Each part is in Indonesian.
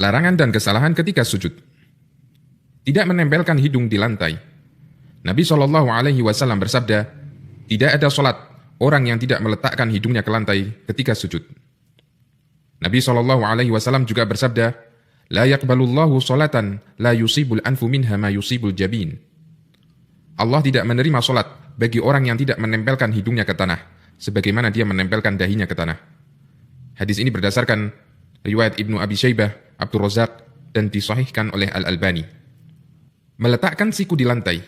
Larangan dan kesalahan ketika sujud. Tidak menempelkan hidung di lantai. Nabi SAW bersabda, tidak ada solat orang yang tidak meletakkan hidungnya ke lantai ketika sujud. Nabi SAW juga bersabda, la yaqbalullahu solatan la yusibul anfu minha ma yusibul jabin. Allah tidak menerima solat bagi orang yang tidak menempelkan hidungnya ke tanah, sebagaimana dia menempelkan dahinya ke tanah. Hadis ini berdasarkan riwayat Ibnu Abi Syaibah, Abdul Razak, dan disahihkan oleh Al-Albani. Meletakkan siku di lantai.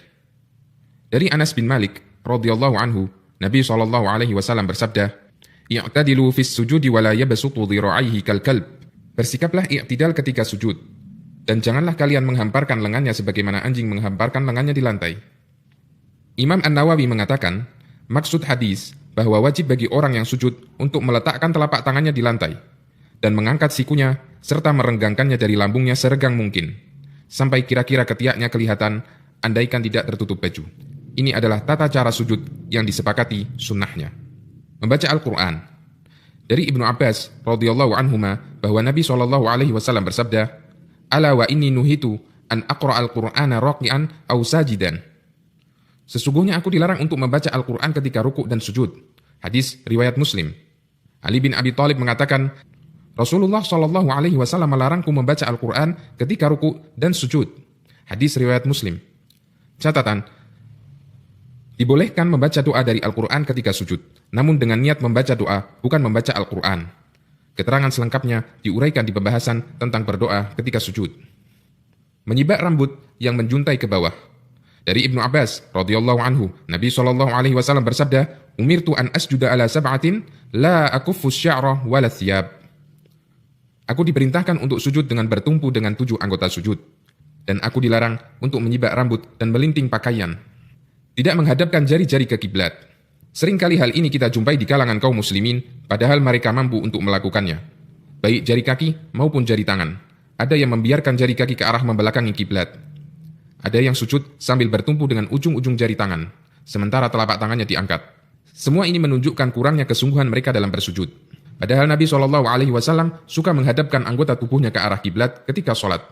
Dari Anas bin Malik radhiyallahu anhu, Nabi SAW bersabda, "I'tadilu fis sujudi wa la yabsutu dhira'ihi kal kalb." Bersikaplah i'tidal ketika sujud, dan janganlah kalian menghamparkan lengannya sebagaimana anjing menghamparkan lengannya di lantai. Imam An-Nawawi mengatakan, maksud hadis bahwa wajib bagi orang yang sujud untuk meletakkan telapak tangannya di lantai dan mengangkat sikunya serta merenggangkannya dari lambungnya seregang mungkin, sampai kira-kira ketiaknya kelihatan andaikan tidak tertutup baju. Ini adalah tata cara sujud yang disepakati sunnahnya. Membaca Al-Quran. Dari Ibnu Abbas radhiyallahu anhuma bahwa Nabi SAW bersabda, "Ala wa inni nuhitu an aqra al-Qur'ana raqi'an aw sajidan." Sesungguhnya aku dilarang untuk membaca Al-Quran ketika rukuk dan sujud. Hadis riwayat Muslim. Ali bin Abi Thalib mengatakan, Rasulullah SAW melarangku membaca Al-Quran ketika rukuk dan sujud. Hadis riwayat Muslim. Catatan, dibolehkan membaca doa dari Al-Quran ketika sujud, namun dengan niat membaca doa, bukan membaca Al-Quran. Keterangan selengkapnya diuraikan di pembahasan tentang berdoa ketika sujud. Menyibak rambut yang menjuntai ke bawah. Dari Ibnu Abbas radhiyallahu anhu, Nabi SAW bersabda, "Umirtu an asjuda ala sab'atin la akuffu sya'ra wala thiyab." Aku diperintahkan untuk sujud dengan bertumpu dengan 7 anggota sujud, dan aku dilarang untuk menyibak rambut dan melinting pakaian. Tidak menghadapkan jari-jari ke kiblat. Seringkali hal ini kita jumpai di kalangan kaum muslimin, padahal mereka mampu untuk melakukannya. Baik jari kaki maupun jari tangan. Ada yang membiarkan jari kaki ke arah membelakangi kiblat. Ada yang sujud sambil bertumpu dengan ujung-ujung jari tangan, sementara telapak tangannya diangkat. Semua ini menunjukkan kurangnya kesungguhan mereka dalam bersujud. Padahal Nabi SAW suka menghadapkan anggota tubuhnya ke arah kiblat ketika sholat,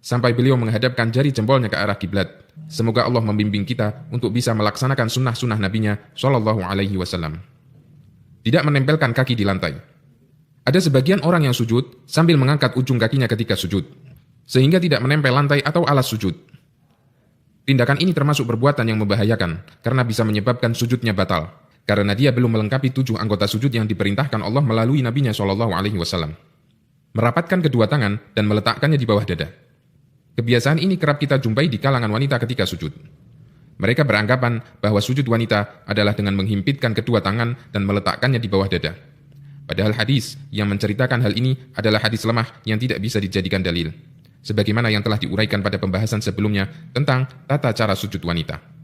sampai beliau menghadapkan jari jempolnya ke arah kiblat. Semoga Allah membimbing kita untuk bisa melaksanakan sunnah-sunnah Nabi-Nya SAW. Tidak menempelkan kaki di lantai. Ada sebagian orang yang sujud sambil mengangkat ujung kakinya ketika sujud, sehingga tidak menempel lantai atau alas sujud. Tindakan ini termasuk perbuatan yang membahayakan, karena bisa menyebabkan sujudnya batal, karena dia belum melengkapi 7 anggota sujud yang diperintahkan Allah melalui Nabi-Nya SAW. Merapatkan kedua tangan dan meletakkannya di bawah dada. Kebiasaan ini kerap kita jumpai di kalangan wanita ketika sujud. Mereka beranggapan bahwa sujud wanita adalah dengan menghimpitkan kedua tangan dan meletakkannya di bawah dada. Padahal hadis yang menceritakan hal ini adalah hadis lemah yang tidak bisa dijadikan dalil, sebagaimana yang telah diuraikan pada pembahasan sebelumnya tentang tata cara sujud wanita.